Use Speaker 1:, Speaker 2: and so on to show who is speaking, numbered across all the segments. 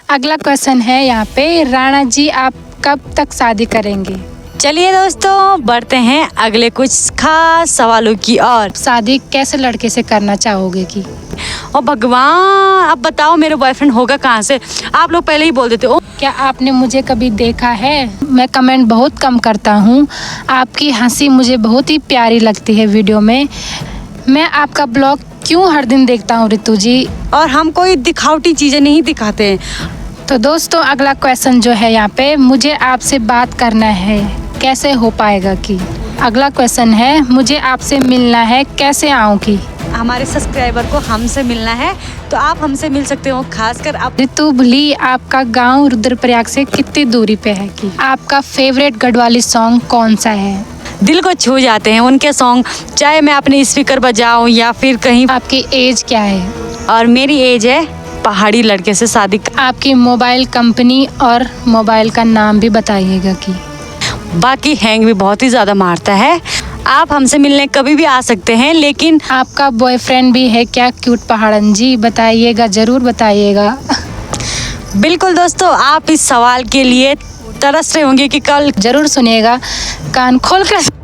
Speaker 1: अगला क्वेश्चन है यहाँ पे, राणा जी आप कब तक शादी करेंगे?
Speaker 2: चलिए दोस्तों बढ़ते हैं अगले कुछ खास सवालों की ओर।
Speaker 1: शादी कैसे लड़के से करना चाहोगे कि?
Speaker 2: ओ भगवान, अब बताओ मेरे बॉयफ्रेंड होगा कहाँ से? आप लोग पहले ही बोल देते हो।
Speaker 1: क्या आपने मुझे कभी देखा है? मैं कमेंट बहुत कम करता हूँ। आपकी हंसी मुझे बहुत ही प्यारी लगती है वीडियो में। मैं आपका ब्लॉग क्यों हर दिन देखता हूँ ऋतु जी।
Speaker 2: और हम कोई दिखावटी चीज़ें नहीं दिखाते हैं।
Speaker 1: तो दोस्तों अगला क्वेश्चन जो है यहाँ पे, मुझे आपसे बात करना है, कैसे हो पाएगा कि? अगला क्वेश्चन है, मुझे आपसे मिलना है, कैसे आऊँ कि?
Speaker 2: हमारे सब्सक्राइबर को हमसे मिलना है तो आप हमसे मिल सकते हो। खासकर आप
Speaker 1: ऋतु भली, आपका गांव रुद्रप्रयाग से कितनी दूरी पे है कि? आपका फेवरेट गढ़वाली सॉन्ग कौन सा है?
Speaker 2: दिल को छू जाते हैं उनके सॉन्ग, चाहे मैं अपने स्पीकर बजाऊं या फिर कहीं।
Speaker 1: आपकी एज क्या है?
Speaker 2: और मेरी एज है पहाड़ी लड़के से शादी।
Speaker 1: आपकी मोबाइल कंपनी और मोबाइल का नाम भी बताइएगा कि?
Speaker 2: बाकी हैंग भी बहुत ही ज़्यादा मारता है। आप हमसे मिलने कभी भी आ सकते हैं, लेकिन
Speaker 1: आपका बॉयफ्रेंड भी है क्या क्यूट पहाड़न जी? बताइएगा, ज़रूर बताइएगा।
Speaker 2: बिल्कुल दोस्तों, आप इस सवाल के लिए तरस रहे होंगे कि कल।
Speaker 1: ज़रूर सुनिएगा, कान खोल कर।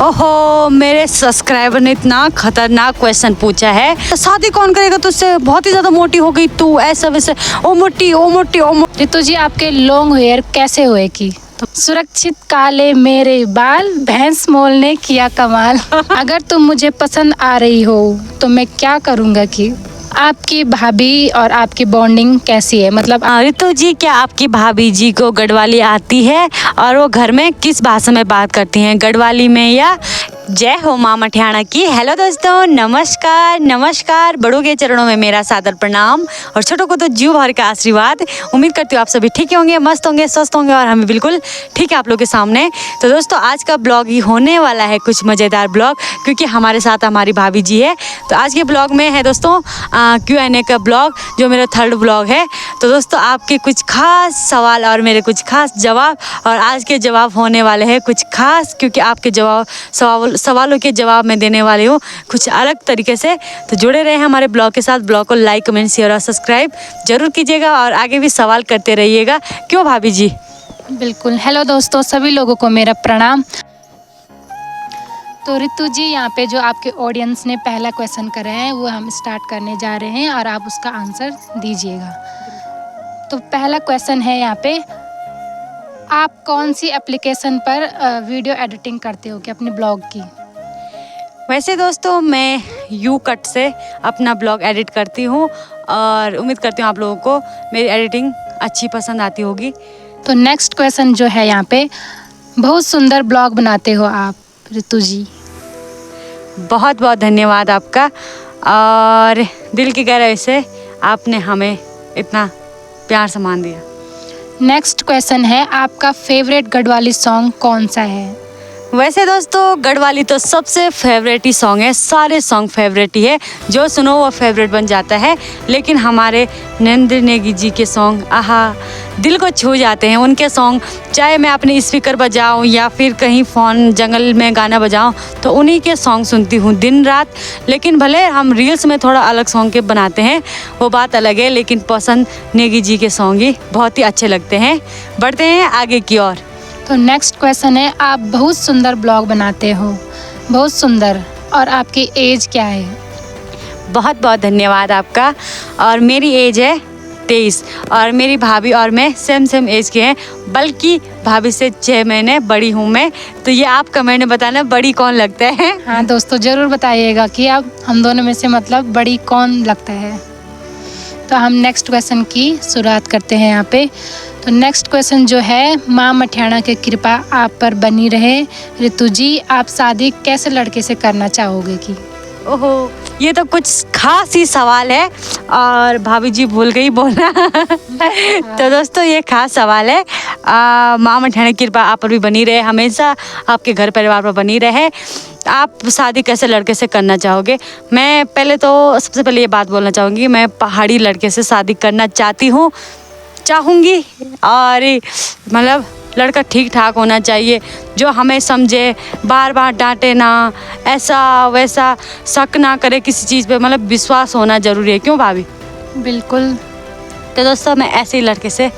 Speaker 2: ओहो, मेरे सब्सक्राइबर ने इतना खतरनाक क्वेश्चन पूछा है, शादी कौन करेगा तुझसे? बहुत ही ज़्यादा मोटी हो गई तू, ऐसा वैसे, ओ मोटी ओ मोटी ओ मोटी।
Speaker 1: ऋतु जी आपके लॉन्ग हेयर कैसे हुए कि? सुरक्षित काले मेरे बाल, भैंस मोल ने किया कमाल। अगर तुम मुझे पसंद आ रही हो तो मैं क्या करूँगा कि? आपकी भाभी और आपकी बॉन्डिंग कैसी है? मतलब
Speaker 2: ऋतु जी, क्या आपकी भाभी जी को गढ़वाली आती है? और वो घर में किस भाषा में बात करती हैं, गढ़वाली में या? जय हो माँ मठियाना की। हेलो दोस्तों, नमस्कार नमस्कार। बड़ों के चरणों में मेरा सादर प्रणाम और छोटों को तो जीव भर का आशीर्वाद। उम्मीद करती हूँ आप सभी ठीक होंगे, मस्त होंगे, स्वस्थ होंगे और हमें बिल्कुल ठीक है आप लोग के सामने। तो दोस्तों आज का ब्लॉग ही होने वाला है कुछ मज़ेदार ब्लॉग, क्योंकि हमारे साथ हमारी भाभी जी है। तो आज के ब्लॉग में है दोस्तों Q&A का ब्लॉग, जो मेरा थर्ड ब्लॉग है। तो दोस्तों आपके कुछ खास सवाल और मेरे कुछ खास जवाब, और आज के जवाब होने वाले हैं कुछ खास, क्योंकि आपके सवालों के जवाब मैं देने वाली हूँ कुछ अलग तरीके से। तो जुड़े रहे हमारे ब्लॉग के साथ। ब्लॉग को लाइक कमेंट शेयर और सब्सक्राइब जरूर कीजिएगा और आगे भी सवाल करते रहिएगा। क्यों भाभी जी?
Speaker 1: बिल्कुल। हेलो दोस्तों, सभी लोगों को मेरा प्रणाम। तो ऋतु जी यहाँ पे जो आपके ऑडियंस ने पहला क्वेश्चन करा है वो हम स्टार्ट करने जा रहे हैं और आप उसका आंसर दीजिएगा। तो पहला क्वेश्चन है यहाँ पे, आप कौन सी एप्लीकेशन पर वीडियो एडिटिंग करते हो कि अपने ब्लॉग की?
Speaker 2: वैसे दोस्तों मैं YouCut से अपना ब्लॉग एडिट करती हूँ और उम्मीद करती हूँ आप लोगों को मेरी एडिटिंग अच्छी पसंद आती होगी।
Speaker 1: तो नेक्स्ट क्वेश्चन जो है यहाँ पे, बहुत सुंदर ब्लॉग बनाते हो आप ऋतु जी।
Speaker 2: बहुत बहुत धन्यवाद आपका, और दिल की गहराई से आपने हमें इतना प्यार सम्मान दिया।
Speaker 1: नेक्स्ट क्वेश्चन है, आपका फेवरेट गढ़वाली सॉन्ग कौन सा है?
Speaker 2: वैसे दोस्तों गढ़वाली तो सबसे फेवरेट ही सॉन्ग है, सारे सॉन्ग फेवरेट ही है, जो सुनो वो फेवरेट बन जाता है। लेकिन हमारे नरेंद्र नेगी जी के सॉन्ग आहा, दिल को छू जाते हैं उनके सॉन्ग। चाहे मैं अपने स्पीकर बजाऊं या फिर कहीं फ़ोन जंगल में गाना बजाऊं, तो उन्हीं के सॉन्ग सुनती हूं दिन रात। लेकिन भले हम रील्स में थोड़ा अलग सॉन्ग के बनाते हैं, वो बात अलग है, लेकिन पसंद नेगी जी के सॉन्ग ही बहुत ही अच्छे लगते हैं। बढ़ते हैं आगे की ओर।
Speaker 1: तो नेक्स्ट क्वेश्चन है, आप बहुत सुंदर ब्लॉग बनाते हो, बहुत सुंदर, और आपकी एज क्या है?
Speaker 2: बहुत बहुत धन्यवाद आपका। और मेरी एज है 23 और मेरी भाभी और मैं सेम एज के हैं, बल्कि भाभी से 6 महीने बड़ी हूँ मैं। तो ये आप कमेंट में बताना बड़ी कौन लगता है।
Speaker 1: हाँ दोस्तों ज़रूर बताइएगा कि आप हम दोनों में से मतलब बड़ी कौन लगता है। तो हम नेक्स्ट क्वेश्चन की शुरुआत करते हैं यहाँ पे। तो नेक्स्ट क्वेश्चन जो है, माँ मठियाना की कृपा आप पर बनी रहे ऋतु जी, आप शादी कैसे लड़के से करना चाहोगे कि?
Speaker 2: ओहो, ये तो कुछ खास ही सवाल है और भाभी जी भूल गई बोलना। तो दोस्तों ये खास सवाल है। माँ मठियाना की कृपा आप पर भी बनी रहे, हमेशा आपके घर परिवार पर बनी रहे। आप शादी कैसे लड़के से करना चाहोगे? मैं पहले तो सबसे पहले ये बात बोलना चाहूँगी, मैं पहाड़ी लड़के से शादी करना चाहूँगी, और मतलब लड़का ठीक ठाक होना चाहिए, जो हमें समझे, बार बार डांटे ना, ऐसा वैसा शक ना करे किसी चीज़ पे, मतलब विश्वास होना ज़रूरी है। क्यों भाभी?
Speaker 1: बिल्कुल।
Speaker 2: तो दोस्तों मैं ऐसे ही लड़के से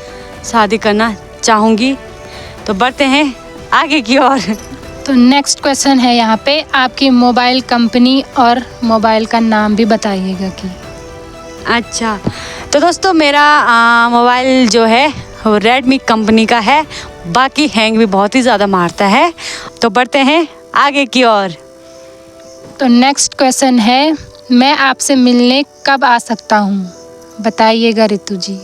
Speaker 2: शादी करना चाहूँगी। तो बढ़ते हैं आगे की ओर।
Speaker 1: तो नेक्स्ट क्वेश्चन है यहाँ पे, आपकी मोबाइल कंपनी और मोबाइल का नाम भी बताइएगा कि।
Speaker 2: अच्छा, तो दोस्तों मेरा मोबाइल जो है वो रेडमी कंपनी का है, बाकी हैंग भी बहुत ही ज़्यादा मारता है। तो बढ़ते हैं आगे की ओर।
Speaker 1: तो नेक्स्ट क्वेश्चन है, मैं आपसे मिलने कब आ सकता हूँ, बताइएगा रितु जी।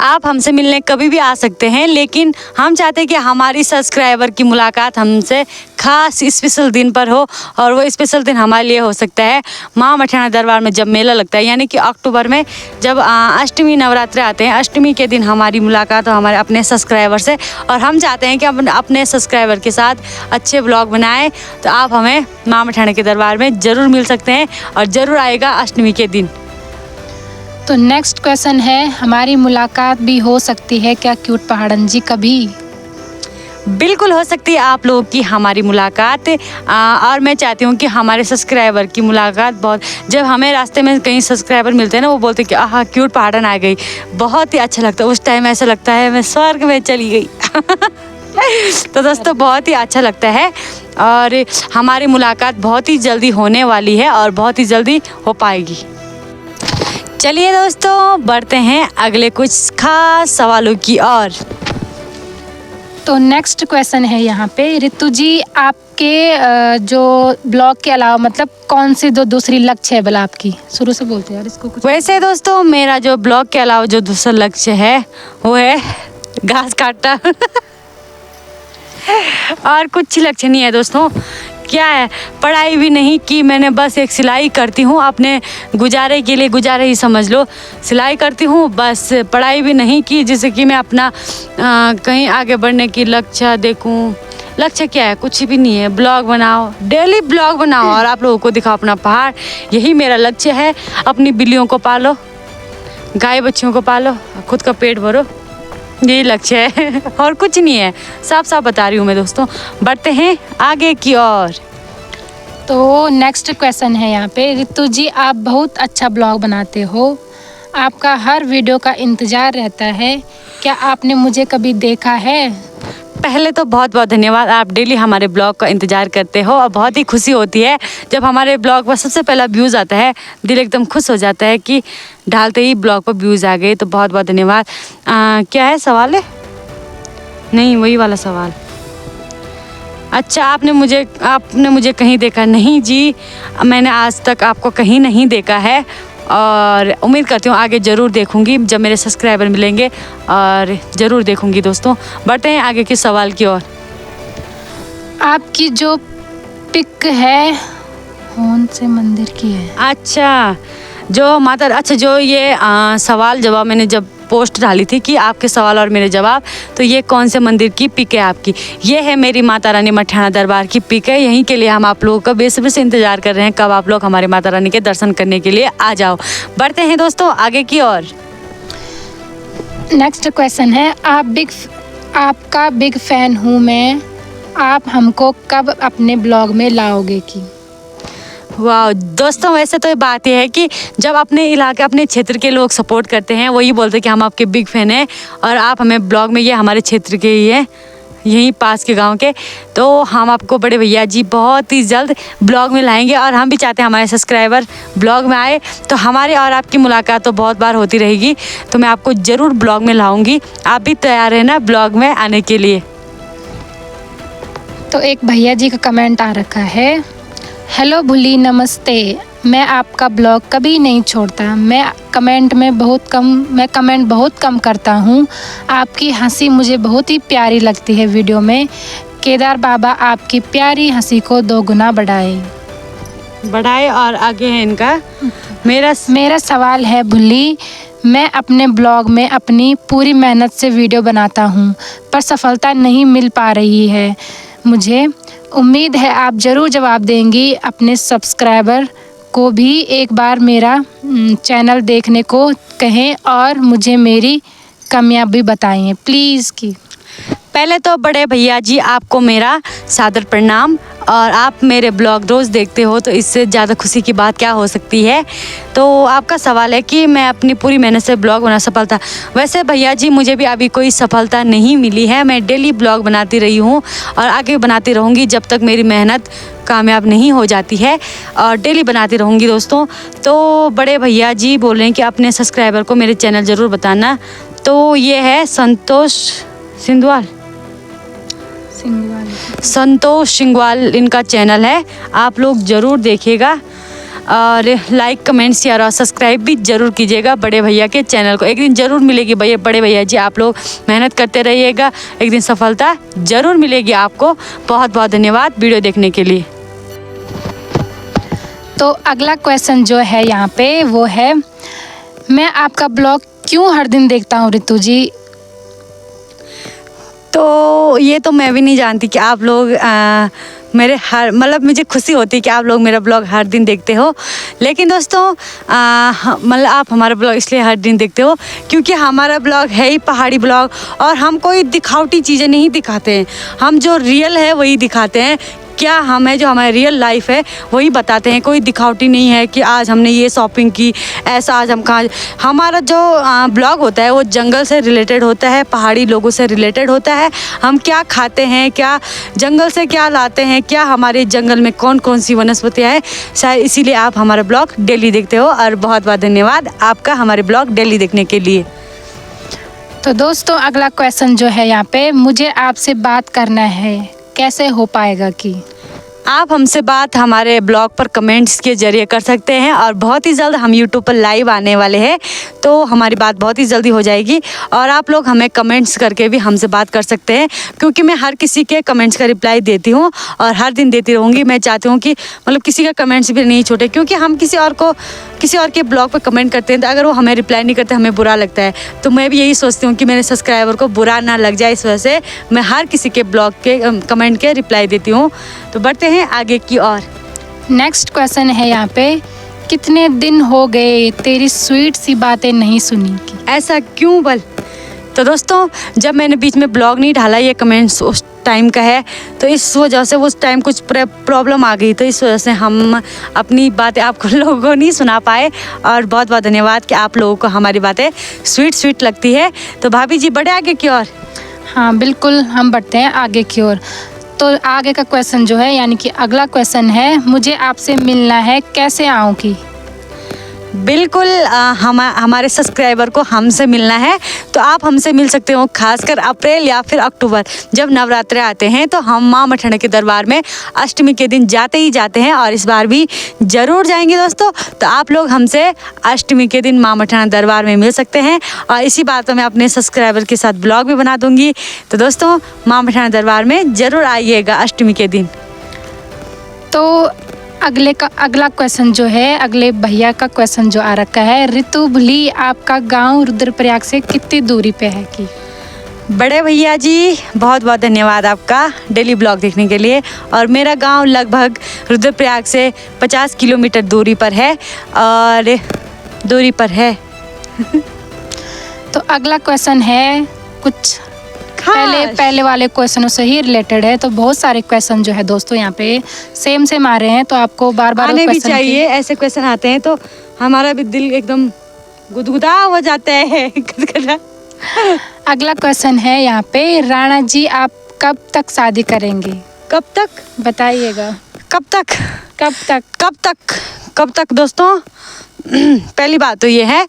Speaker 2: आप हमसे मिलने कभी भी आ सकते हैं, लेकिन हम चाहते हैं कि हमारी सब्सक्राइबर की मुलाकात हमसे खास स्पेशल दिन पर हो, और वो स्पेशल दिन हमारे लिए हो सकता है माँ मठियाना दरबार में जब मेला लगता है, यानी कि अक्टूबर में जब अष्टमी नवरात्रे आते हैं। अष्टमी के दिन हमारी मुलाकात हो हमारे अपने सब्सक्राइबर से, और हम चाहते हैं कि हम अपने सब्सक्राइबर के साथ अच्छे ब्लॉग बनाएं। तो आप हमें माँ मठियाना के दरबार में ज़रूर मिल सकते हैं, और ज़रूर आएगा अष्टमी के दिन।
Speaker 1: तो नेक्स्ट क्वेश्चन है, हमारी मुलाकात भी हो सकती है क्या क्यूट पहाड़न जी कभी?
Speaker 2: बिल्कुल हो सकती है आप लोगों की हमारी मुलाकात, और मैं चाहती हूँ कि हमारे सब्सक्राइबर की मुलाकात बहुत, जब हमें रास्ते में कहीं सब्सक्राइबर मिलते हैं ना, वो बोलते हैं कि आहा क्यूट पहाड़न आ गई, बहुत ही अच्छा लगता है। उस टाइम ऐसा लगता है मैं स्वर्ग में चली गई। तो दोस्तों बहुत ही अच्छा लगता है, और हमारी मुलाकात बहुत ही जल्दी होने वाली है, और बहुत ही जल्दी हो पाएगी। चलिए दोस्तों बढ़ते हैं अगले कुछ खास सवालों की ओर।
Speaker 1: तो नेक्स्ट क्वेश्चन है यहाँ पे, रितु जी आपके जो ब्लॉग के अलावा मतलब कौन सी दो दूसरी लक्ष्य है भला आपकी? शुरू से बोलते हैं यार इसको कुछ।
Speaker 2: वैसे दोस्तों मेरा जो ब्लॉग के अलावा जो दूसरा लक्ष्य है वो है घास काटना। और कुछ लक्ष्य नहीं है दोस्तों। क्या है, पढ़ाई भी नहीं की मैंने, बस एक सिलाई करती हूँ अपने गुजारे के लिए, गुजारे ही समझ लो, सिलाई करती हूँ बस। पढ़ाई भी नहीं की जिससे कि मैं अपना कहीं आगे बढ़ने की लक्ष्य देखूँ। लक्ष्य क्या है, कुछ भी नहीं है। ब्लॉग बनाओ, डेली ब्लॉग बनाओ और आप लोगों को दिखाओ अपना पहाड़, यही मेरा लक्ष्य है। अपनी बिल्लियों को पालो, गाय बच्चियों को पालो, खुद का पेट भरो, यही लक्ष्य है। और कुछ नहीं है, साफ साफ बता रही हूँ मैं दोस्तों। बढ़ते हैं आगे की ओर।
Speaker 1: तो नेक्स्ट क्वेश्चन है यहाँ पे, रितु जी आप बहुत अच्छा ब्लॉग बनाते हो, आपका हर वीडियो का इंतज़ार रहता है, क्या आपने मुझे कभी देखा है?
Speaker 2: पहले तो बहुत बहुत धन्यवाद, आप डेली हमारे ब्लॉग का इंतज़ार करते हो, और बहुत ही खुशी होती है जब हमारे ब्लॉग पर सबसे पहला व्यूज़ आता है। दिल एकदम खुश हो जाता है कि डालते ही ब्लॉग पर व्यूज़ आ गए। तो बहुत बहुत धन्यवाद। क्या है सवाल है? नहीं, वही वाला सवाल। अच्छा, आपने मुझे कहीं देखा? नहीं जी, मैंने आज तक आपको कहीं नहीं देखा है, और उम्मीद करती हूँ आगे ज़रूर देखूँगी जब मेरे सब्सक्राइबर मिलेंगे, और ज़रूर देखूँगी दोस्तों। बढ़ते हैं आगे के सवाल की ओर।
Speaker 1: आपकी जो पिक है कौन से मंदिर की है?
Speaker 2: अच्छा, जो ये सवाल जवाब मैंने जब पोस्ट डाली थी कि आपके सवाल और मेरे जवाब, तो ये कौन से मंदिर की पिक है आपकी? ये है मेरी माता रानी मठियाना दरबार की पिक है। यहीं के लिए हम आप लोगों का बेसब्री से इंतज़ार कर रहे हैं कब आप लोग हमारे माता रानी के दर्शन करने के लिए आ जाओ। बढ़ते हैं दोस्तों आगे की ओर।
Speaker 1: नेक्स्ट क्वेश्चन है, आपका बिग फैन हूँ मैं, आप हमको कब अपने ब्लॉग में लाओगे की?
Speaker 2: वाह दोस्तों, वैसे तो ये बात यह है कि जब अपने इलाके अपने क्षेत्र के लोग सपोर्ट करते हैं, वही बोलते हैं कि हम आपके बिग फैन हैं, और आप हमें ब्लॉग में, ये हमारे क्षेत्र के ही है, यहीं पास के गांव के, तो हम आपको बड़े भैया जी बहुत ही जल्द ब्लॉग में लाएंगे। और हम भी चाहते हैं हमारे सब्सक्राइबर ब्लॉग में आए, तो हमारे और आपकी मुलाकात तो बहुत बार होती रहेगी। तो मैं आपको ज़रूर ब्लॉग में लाऊंगी, आप भी तैयार है ना ब्लॉग में आने के लिए?
Speaker 1: तो एक भैया जी का कमेंट आ रखा है, हेलो भूली नमस्ते, मैं आपका ब्लॉग कभी नहीं छोड़ता, मैं कमेंट बहुत कम करता हूँ, आपकी हंसी मुझे बहुत ही प्यारी लगती है वीडियो में, केदार बाबा आपकी प्यारी हंसी को 2 गुना बढ़ाए।
Speaker 2: और आगे है इनका,
Speaker 1: मेरा सवाल है भूली, मैं अपने ब्लॉग में अपनी पूरी मेहनत से वीडियो बनाता हूँ, पर सफलता नहीं मिल पा रही है। मुझे उम्मीद है आप ज़रूर जवाब देंगी। अपने सब्सक्राइबर को भी एक बार मेरा चैनल देखने को कहें, और मुझे मेरी कामयाबी बताएं प्लीज़ की।
Speaker 2: पहले तो बड़े भैया जी आपको मेरा सादर प्रणाम, और आप मेरे ब्लॉग रोज़ देखते हो, तो इससे ज़्यादा खुशी की बात क्या हो सकती है। तो आपका सवाल है कि मैं अपनी पूरी मेहनत से ब्लॉग बना सफलता। वैसे भैया जी, मुझे भी अभी कोई सफलता नहीं मिली है। मैं डेली ब्लॉग बनाती रही हूँ और आगे बनाती रहूँगी जब तक मेरी मेहनत कामयाब नहीं हो जाती है, और डेली बनाती रहूँगी दोस्तों। तो बड़े भैया जी बोल रहे हैं कि अपने सब्सक्राइबर को मेरे चैनल ज़रूर बताना। तो ये है संतोष सिंघवाल, संतोष सिंघवाल इनका चैनल है, आप लोग ज़रूर देखिएगा और लाइक कमेंट शेयर और सब्सक्राइब भी ज़रूर कीजिएगा बड़े भैया के चैनल को। एक दिन ज़रूर मिलेगी भैया, बड़े भैया जी, आप लोग मेहनत करते रहिएगा, एक दिन सफलता ज़रूर मिलेगी आपको। बहुत बहुत धन्यवाद वीडियो देखने के लिए।
Speaker 1: तो अगला क्वेश्चन जो है यहाँ पे वो है, मैं आपका ब्लॉग क्यों हर दिन देखता हूँ रितु जी?
Speaker 2: तो ये तो मैं भी नहीं जानती कि आप लोग मेरे हर मतलब मुझे खुशी होती है कि आप लोग मेरा ब्लॉग हर दिन देखते हो। लेकिन दोस्तों मतलब आप हमारा ब्लॉग इसलिए हर दिन देखते हो क्योंकि हमारा ब्लॉग है ही पहाड़ी ब्लॉग, और हम कोई दिखावटी चीज़ें नहीं दिखाते हैं। हम जो रियल है वही दिखाते हैं। क्या हम है जो हमारी रियल लाइफ है वही बताते हैं। कोई दिखावटी नहीं है कि आज हमने ये शॉपिंग की, ऐसा आज हम कहाँ। हमारा जो ब्लॉग होता है वो जंगल से रिलेटेड होता है, पहाड़ी लोगों से रिलेटेड होता है। हम क्या खाते हैं, क्या जंगल से क्या लाते हैं, क्या हमारे जंगल में कौन कौन सी वनस्पतियाँ हैं, शायद इसीलिए आप हमारा ब्लॉग डेली देखते हो। और बहुत बहुत धन्यवाद आपका हमारे ब्लॉग डेली देखने के लिए।
Speaker 1: तो दोस्तों अगला क्वेश्चन जो है यहाँ पे, मुझे आपसे बात करना है, कैसे हो पाएगा? कि
Speaker 2: आप हमसे बात हमारे ब्लॉग पर कमेंट्स के जरिए कर सकते हैं, और बहुत ही जल्द हम यूट्यूब पर लाइव आने वाले हैं, तो हमारी बात बहुत ही जल्दी हो जाएगी। और आप लोग हमें कमेंट्स करके भी हमसे बात कर सकते हैं, क्योंकि मैं हर किसी के कमेंट्स का रिप्लाई देती हूँ और हर दिन देती रहूँगी। मैं चाहती हूँ कि मतलब किसी का कमेंट्स भी नहीं छूटे, क्योंकि हम किसी और के ब्लॉग पर कमेंट करते हैं तो अगर वो हमें रिप्लाई नहीं करते हमें बुरा लगता है। तो मैं भी यही सोचती हूँ कि मेरे सब्सक्राइबर को बुरा ना लग जाए, इस वजह से मैं हर किसी के ब्लॉग के कमेंट के रिप्लाई देती हूँ। तो बढ़ते हैं आगे की ओर।
Speaker 1: नेक्स्ट क्वेश्चन है यहाँ पे, कितने दिन हो गए तेरी स्वीट सी बातें नहीं सुनी की?
Speaker 2: ऐसा क्यों बल? तो दोस्तों जब मैंने बीच में ब्लॉग नहीं डाला, ये कमेंट्स उस टाइम का है, तो इस वजह से उस टाइम कुछ प्रॉब्लम आ गई, तो इस वजह से हम अपनी बातें आपको लोगों को नहीं सुना पाए। और बहुत बहुत धन्यवाद कि आप लोगों को हमारी बातें स्वीट लगती है। तो भाभी जी बढ़े आगे की ओर।
Speaker 1: हाँ बिल्कुल, हम बढ़ते हैं आगे की ओर। तो आगे का क्वेश्चन जो है यानी कि अगला क्वेश्चन है, मुझे आपसे मिलना है, कैसे आऊँ? की
Speaker 2: बिल्कुल हमारे सब्सक्राइबर को हमसे मिलना है तो आप हमसे मिल सकते हो, खासकर अप्रैल या फिर अक्टूबर जब नवरात्रे आते हैं, तो हम माँ मठाना के दरबार में अष्टमी के दिन जाते ही जाते हैं, और इस बार भी ज़रूर जाएंगे दोस्तों। तो आप लोग हमसे अष्टमी के दिन माँ मठाना दरबार में मिल सकते हैं, और इसी बात मैं अपने सब्सक्राइबर के साथ ब्लॉग भी बना दूँगी। तो दोस्तों माँ मठाना दरबार में ज़रूर आइएगा अष्टमी के दिन।
Speaker 1: तो अगला क्वेश्चन जो है, अगले भैया का क्वेश्चन जो आ रखा है, ऋतु भली आपका गांव रुद्रप्रयाग से कितनी दूरी पे है? की
Speaker 2: बड़े भैया जी बहुत बहुत धन्यवाद आपका डेली ब्लॉग देखने के लिए। और मेरा गांव लगभग रुद्रप्रयाग से 50 किलोमीटर दूरी पर है, और दूरी पर है।
Speaker 1: तो अगला क्वेश्चन है कुछ पहले वाले क्वेश्चनों से ही रिलेटेड है। तो बहुत सारे क्वेश्चन जो है दोस्तों यहाँ पे सेम आ रहे हैं, तो आपको बार
Speaker 2: आने भी चाहिए। ऐसे क्वेश्चन आते हैं तो हमारा भी दिल एकदम गुदगुदा हो जाता है।
Speaker 1: अगला क्वेश्चन है यहाँ पे, राणा जी आप कब तक शादी करेंगे?
Speaker 2: कब तक
Speaker 1: बताइएगा।
Speaker 2: कब तक दोस्तों? पहली बात तो ये है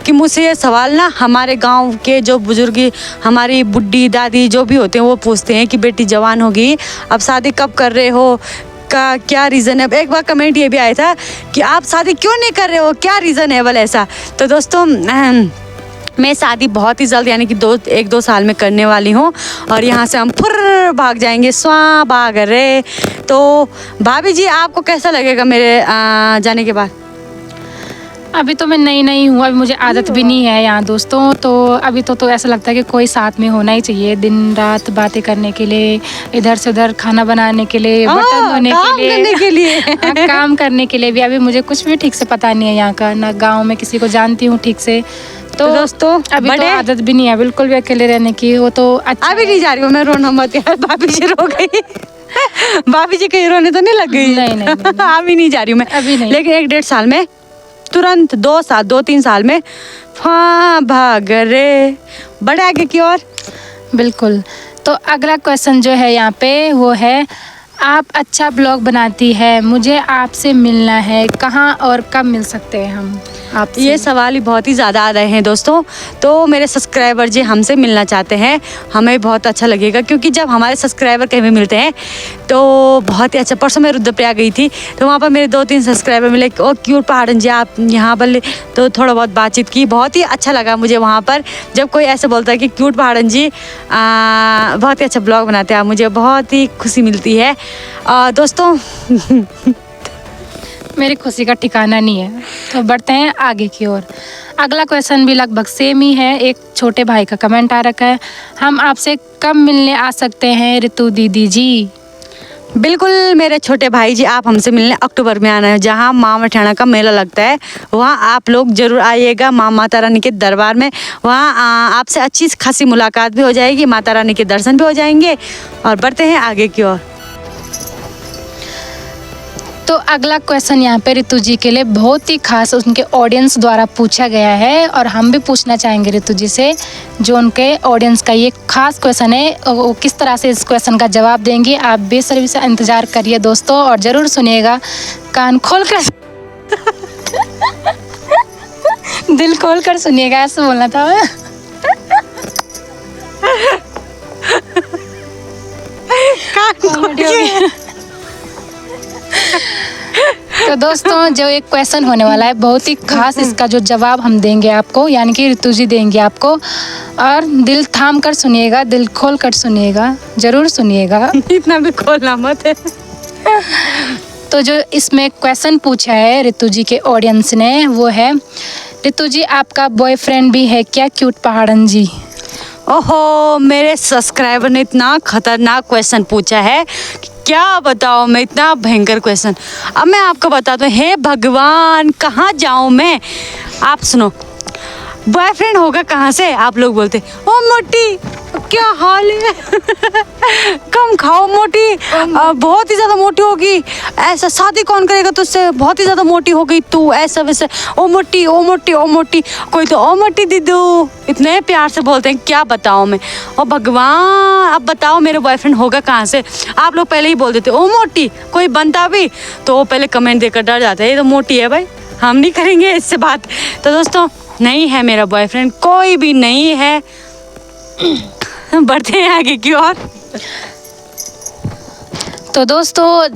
Speaker 2: कि मुझसे ये सवाल ना हमारे गांव के जो बुजुर्ग, हमारी बुढ़ी दादी जो भी होते हैं वो पूछते हैं कि बेटी जवान होगी, अब शादी कब कर रहे हो, का क्या रीज़न है। एक बार कमेंट ये भी आया था कि आप शादी क्यों नहीं कर रहे हो, क्या रीज़न है वाला ऐसा। तो दोस्तों मैं शादी बहुत ही जल्द यानी कि 1-2 साल में करने वाली हूँ, और यहाँ से हम फुर्र भाग जाएंगे, स्वां भाग रहे। तो भाभी जी आपको कैसा लगेगा मेरे जाने के बाद?
Speaker 1: अभी तो मैं नई हूँ, अभी मुझे आदत भी नहीं है यहाँ दोस्तों। तो अभी तो ऐसा लगता है कि कोई साथ में होना ही चाहिए, दिन रात बातें करने के लिए, इधर से उधर खाना बनाने के लिए, बर्तन धोने के लिए काम करने के लिए भी। अभी मुझे कुछ भी ठीक से पता नहीं है यहाँ का, ना गाँव में किसी को जानती हूँ ठीक से। तो दोस्तों अभी तो आदत भी नहीं है बिल्कुल भी अकेले रहने की। वो तो अच्छा,
Speaker 2: अभी नहीं जा रही हूँ मैं, रोना मत यार, भाभी जी रो गई। भाभी जी के रोने तो नहीं लग गई?
Speaker 1: नहीं, नहीं, नहीं।
Speaker 2: अभी नहीं जा रही हूँ मैं,
Speaker 1: अभी नहीं।
Speaker 2: लेकिन 1-1.5 साल में तुरंत 2-3 साल में भाग रे बड़े आगे की ओर।
Speaker 1: बिल्कुल। तो अगला क्वेश्चन जो है यहाँ पे वो है, आप अच्छा ब्लॉग बनाती है, मुझे आपसे मिलना है, कहाँ और कब मिल सकते हैं हम आपसे?
Speaker 2: ये सवाल ही बहुत ही ज़्यादा आ रहे हैं दोस्तों। तो मेरे सब्सक्राइबर जी हमसे मिलना चाहते हैं, हमें बहुत अच्छा लगेगा, क्योंकि जब हमारे सब्सक्राइबर कहीं भी मिलते हैं तो बहुत ही अच्छा। परसों मैं रुद्रप्रयाग गई थी तो वहाँ पर मेरे 2-3 सब्सक्राइबर मिले, ओ क्यूट पहाड़न जी आप यहाँ पर, तो थोड़ा बहुत बातचीत की, बहुत ही अच्छा लगा मुझे वहाँ पर जब कोई ऐसे बोलता है कि क्यूट पहाड़न जी बहुत ही अच्छा ब्लॉग बनाते हैं आप, मुझे बहुत ही खुशी मिलती है। दोस्तों
Speaker 1: मेरी खुशी का ठिकाना नहीं है। तो बढ़ते हैं आगे की ओर। अगला क्वेश्चन भी लगभग सेम ही है। एक छोटे भाई का कमेंट आ रखा है, हम आपसे कब मिलने आ सकते हैं रितु दीदी जी?
Speaker 2: बिल्कुल मेरे छोटे भाई जी, आप हमसे मिलने अक्टूबर में आना है, जहाँ माँ मठियाना का मेला लगता है, वहाँ आप लोग जरूर आइएगा माँ माता रानी के दरबार में। वहाँ आपसे अच्छी खासी मुलाकात भी हो जाएगी, माता रानी के दर्शन भी हो जाएंगे। और बढ़ते हैं आगे की ओर।
Speaker 1: तो अगला क्वेश्चन यहाँ पे रितु जी के लिए बहुत ही खास उनके ऑडियंस द्वारा पूछा गया है, और हम भी पूछना चाहेंगे रितु जी से, जो उनके ऑडियंस का ये खास क्वेश्चन है, वो किस तरह से इस क्वेश्चन का जवाब देंगी। आप बेसब्री से इंतज़ार करिए दोस्तों, और ज़रूर सुनिएगा, कान खोल कर दिल खोल कर सुनिएगा, ऐसे बोलना था मैं। कॉमेडी हो गई। तो दोस्तों जो एक क्वेश्चन होने वाला है बहुत ही खास, इसका जो जवाब हम देंगे आपको, यानी कि रितु जी देंगे आपको, और दिल थाम कर सुनिएगा, दिल खोल कर सुनिएगा, जरूर सुनिएगा।
Speaker 2: इतना भी खोलना मत है।
Speaker 1: तो जो इसमें क्वेश्चन पूछा है रितु जी के ऑडियंस ने वो है, रितु जी आपका बॉयफ्रेंड भी है क्या क्यूट पहाड़न जी?
Speaker 2: ओहो, मेरे सब्सक्राइबर ने इतना खतरनाक क्वेश्चन पूछा है, क्या बताओ मैं, इतना भयंकर क्वेश्चन। अब मैं आपको बताता हूँ, हे भगवान कहाँ जाऊँ मैं। आप सुनो, बॉयफ्रेंड होगा कहाँ से? आप लोग बोलते ओ मोटी क्या हाल है कम खाओ मोटी, बहुत ही ज़्यादा मोटी होगी, ऐसा शादी कौन करेगा तुझसे, बहुत ही ज़्यादा मोटी हो गई तू, ऐसा वैसे, ओ मोटी ओ मोटी ओ मोटी, कोई तो ओ मोटी दीदू, इतने प्यार से बोलते हैं, क्या बताओ मैं। ओ भगवान, अब बताओ मेरे बॉयफ्रेंड होगा कहाँ से? आप लोग पहले ही बोल देते ओ मोटी, कोई बनता भी तो वो पहले कमेंट देकर डर जाता है, ये तो मोटी है भाई, हम नहीं करेंगे इससे बात। तो दोस्तों नहीं है मेरा बॉयफ्रेंड, कोई भी नहीं है। बढ़ते हैं आगे की ओर।
Speaker 1: तो दोस्तों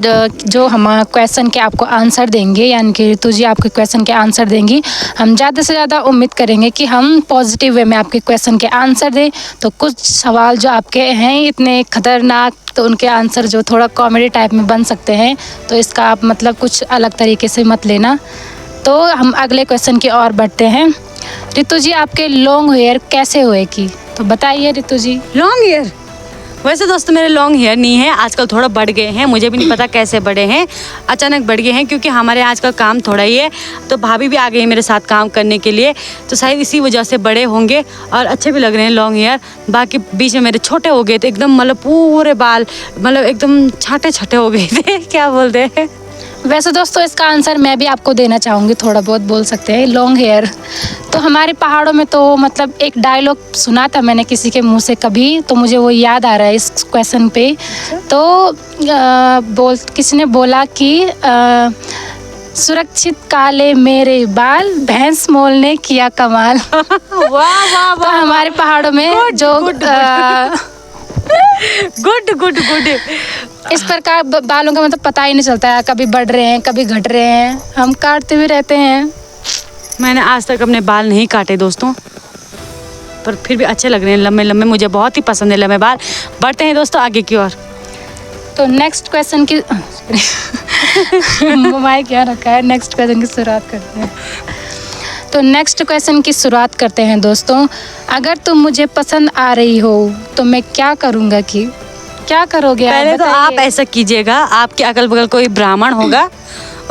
Speaker 1: जो हम क्वेश्चन के आपको आंसर देंगे, यानी कि रितु जी आपके क्वेश्चन के आंसर देंगी, हम ज़्यादा से ज़्यादा उम्मीद करेंगे कि हम पॉजिटिव वे में आपके क्वेश्चन के आंसर दें। तो कुछ सवाल जो आपके हैं इतने खतरनाक, तो उनके आंसर जो थोड़ा कॉमेडी टाइप में बन सकते हैं, तो इसका आप मतलब कुछ अलग तरीके से मत लेना। तो हम अगले क्वेश्चन की ओर बढ़ते हैं। रितु जी आपके लॉन्ग हेयर कैसे हुए की? तो बताइए रितु जी।
Speaker 2: लॉन्ग हेयर, वैसे दोस्तों मेरे लॉन्ग हेयर नहीं है, आजकल थोड़ा बढ़ गए हैं, मुझे भी नहीं पता कैसे बढ़े हैं, अचानक बढ़ गए हैं, क्योंकि हमारे आजकल काम थोड़ा ही है, तो भाभी भी आ गई है मेरे साथ काम करने के लिए, तो शायद इसी वजह से बड़े होंगे और अच्छे भी लग रहे हैं लॉन्ग हेयर। बाकी बीच में मेरे छोटे हो गए थे एकदम, मतलब पूरे बाल मतलब एकदम छाटे छाटे हो गए थे क्या बोलते हैं।
Speaker 1: वैसे दोस्तों इसका आंसर मैं भी आपको देना चाहूँगी, थोड़ा बहुत बोल सकते हैं। लॉन्ग हेयर तो हमारे पहाड़ों में तो मतलब एक डायलॉग सुना था मैंने किसी के मुंह से कभी, तो मुझे वो याद आ रहा है इस क्वेश्चन पे। तो किसी ने बोला कि सुरक्षित काले मेरे बाल, भैंस मोल ने किया कमाल।
Speaker 2: वाह वाह
Speaker 1: तो हमारे पहाड़ों में जो
Speaker 2: गुड गुड गुड,
Speaker 1: इस प्रकार बालों का मतलब पता ही नहीं चलता है, कभी बढ़ रहे हैं कभी घट रहे हैं, हम काटते भी रहते हैं।
Speaker 2: मैंने आज तक अपने बाल नहीं काटे दोस्तों, पर फिर भी अच्छे लग रहे हैं लंबे लंबे, मुझे बहुत ही पसंद है लंबे बाल। बढ़ते हैं दोस्तों आगे की ओर।
Speaker 1: तो नेक्स्ट क्वेश्चन की घुमाए क्या रखा है, नेक्स्ट क्वेश्चन की शुरुआत करते हैं। तो नेक्स्ट क्वेश्चन की शुरुआत करते हैं दोस्तों। अगर तुम मुझे पसंद आ रही हो तो मैं क्या करूँगा कि क्या करोगे?
Speaker 2: पहले तो आप ऐसा कीजिएगा, आपके अगल बगल कोई ब्राह्मण होगा,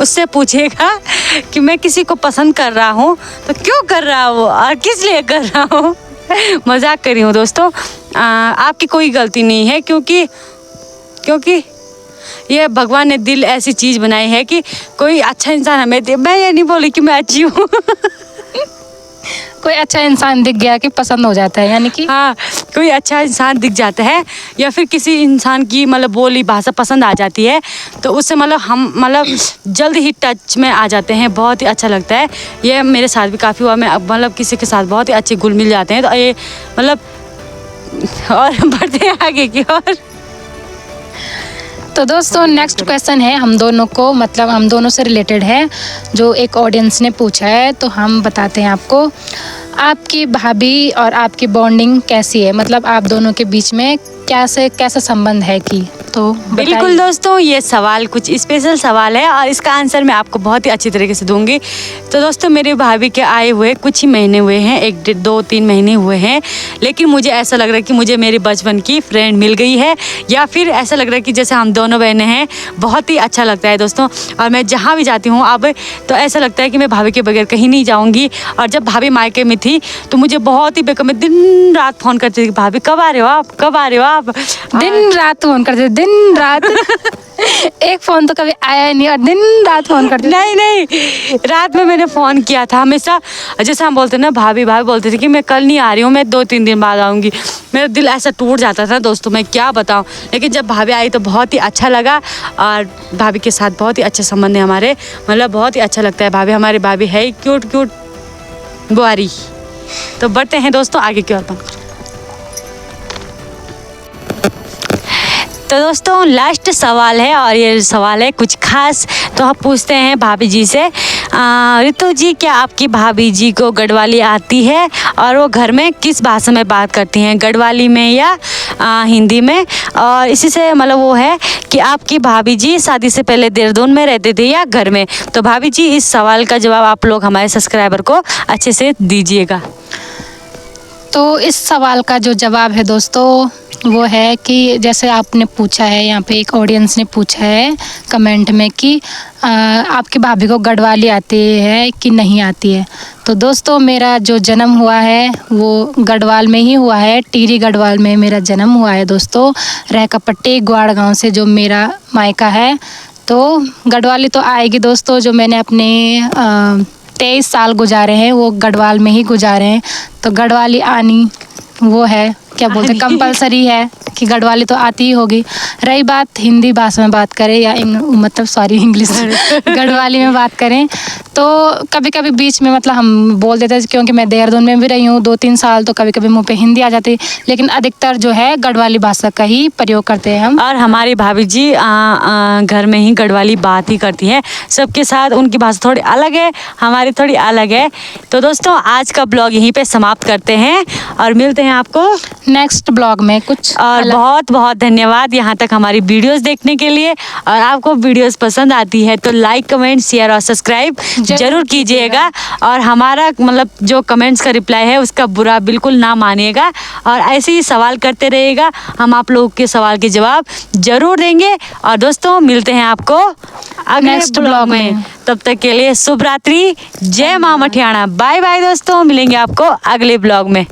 Speaker 2: उससे पूछिएगा कि मैं किसी को पसंद कर रहा हूँ तो क्यों कर रहा हूँ और किस लिए कर रहा हूँ। मजाक कर रही हूँ दोस्तों, आपकी कोई गलती नहीं है, क्योंकि ये भगवान ने दिल ऐसी चीज़ बनाई है कि कोई अच्छा इंसान हमें दे। मैं ये नहीं बोली कि मैं अच्छी हूँ
Speaker 1: कोई अच्छा इंसान दिख गया कि पसंद हो जाता है, यानी कि
Speaker 2: हाँ, कोई अच्छा इंसान दिख जाता है या फिर किसी इंसान की मतलब बोली भाषा पसंद आ जाती है तो उससे मतलब हम मतलब जल्द ही टच में आ जाते हैं, बहुत ही अच्छा लगता है। ये मेरे साथ भी काफ़ी हुआ। मैं मतलब किसी के साथ बहुत ही अच्छे घुल मिल जाते हैं तो ये मतलब और बढ़ते हैं आगे की ओर।
Speaker 1: तो दोस्तों नेक्स्ट क्वेश्चन है हम दोनों को, मतलब हम दोनों से रिलेटेड है, जो एक ऑडियंस ने पूछा है, तो हम बताते हैं आपको। आपकी भाभी और आपकी बॉन्डिंग कैसी है, मतलब आप दोनों के बीच में कैसा संबंध है कि, तो
Speaker 2: बिल्कुल दोस्तों, ये सवाल कुछ स्पेशल सवाल है और इसका आंसर मैं आपको बहुत ही अच्छी तरीके से दूंगी। तो दोस्तों मेरे भाभी के आए हुए कुछ ही महीने हुए हैं, 1-2-3 महीने हुए हैं, लेकिन मुझे ऐसा लग रहा है कि मुझे मेरी बचपन की फ्रेंड मिल गई है, या फिर ऐसा लग रहा है कि जैसे हम दोनों बहनें हैं। बहुत ही अच्छा लगता है दोस्तों, और मैं जहाँ भी जाती हूँ अब तो ऐसा लगता है कि मैं भाभी के बगैर कहीं नहीं जाऊँगी। और जब भाभी मायके में थी तो मुझे बहुत ही बेकार, मैं दिन रात फ़ोन करती थी, भाभी कब आ रहे हो आप, कब आ रहे हो आप।
Speaker 1: दिन रात फोन करते, दिन रात एक फोन तो कभी आया नहीं और दिन रात फोन करते।
Speaker 2: नहीं, रात में मैंने फ़ोन किया था हमेशा। जैसे हम बोलते ना भाभी बोलते थे कि मैं कल नहीं आ रही हूँ, मैं 2-3 दिन बाद आऊँगी। मेरा दिल ऐसा टूट जाता था दोस्तों, मैं क्या बताऊँ। लेकिन जब भाभी आई तो बहुत ही अच्छा लगा और भाभी के साथ बहुत ही अच्छे संबंध है हमारे, मतलब बहुत ही अच्छा लगता है। हमारी भाभी है क्यूट बुआरी। तो बढ़ते हैं दोस्तों आगे की ओर। तो दोस्तों लास्ट सवाल है और ये सवाल है कुछ खास, तो आप पूछते हैं भाभी जी से, ऋतु जी क्या आपकी भाभी जी को गढ़वाली आती है और वो घर में किस भाषा में बात करती हैं, गढ़वाली में या हिंदी में। और इसी से मतलब वो है कि आपकी भाभी जी शादी से पहले देहरादून में रहते थे या घर में। तो भाभी जी इस सवाल का जवाब आप लोग हमारे सब्सक्राइबर को अच्छे से दीजिएगा।
Speaker 1: तो इस सवाल का जो जवाब है दोस्तों वो है कि जैसे आपने पूछा है, यहाँ पे एक ऑडियंस ने पूछा है कमेंट में कि आपकी भाभी को गढ़वाली आती है कि नहीं आती है। तो दोस्तों मेरा जो जन्म हुआ है वो गढ़वाल में ही हुआ है, टिहरी गढ़वाल में मेरा जन्म हुआ है दोस्तों। रहकापट्टी ग्वाड़ गाँव से जो मेरा मायका है, तो गढ़वाली तो आएगी दोस्तों। जो मैंने अपने 23 साल गुजारे हैं वो गढ़वाल में ही गुजारे हैं, तो गढ़वाली आनी वो है क्या बोलते हैं कंपलसरी है कि गढ़वाली तो आती ही होगी। रही बात हिंदी भाषा में बात करें या मतलब इंग्लिश गढ़वाली में बात करें तो कभी कभी बीच में मतलब हम बोल देते हैं, क्योंकि मैं देहरादून में भी रही हूँ 2-3 साल, तो कभी कभी मुंह पे हिंदी आ जाती है, लेकिन अधिकतर जो है गढ़वाली भाषा का ही प्रयोग करते हैं हम।
Speaker 2: और हमारी भाभी जी घर में ही गढ़वाली बात ही करती हैं सबके साथ। उनकी भाषा थोड़ी अलग है, हमारी थोड़ी अलग है। तो दोस्तों आज का ब्लॉग यहीं पे समाप्त करते हैं और मिलते हैं आपको
Speaker 1: नेक्स्ट ब्लॉग में कुछ।
Speaker 2: और बहुत बहुत धन्यवाद यहाँ तक हमारी वीडियोस देखने के लिए। और आपको वीडियोस पसंद आती है तो लाइक कमेंट शेयर और सब्सक्राइब जरूर कीजिएगा। और हमारा मतलब जो कमेंट्स का रिप्लाई है उसका बुरा बिल्कुल ना मानिएगा और ऐसे ही सवाल करते रहिएगा, हम आप लोगों के सवाल के जवाब जरूर देंगे। और दोस्तों मिलते हैं आपको अगले
Speaker 1: नेक्स्ट
Speaker 2: ब्लॉग में। तब तक के लिए शुभ रात्रि, जय मां मठियाना, बाय बाय दोस्तों, मिलेंगे आपको अगले ब्लॉग में।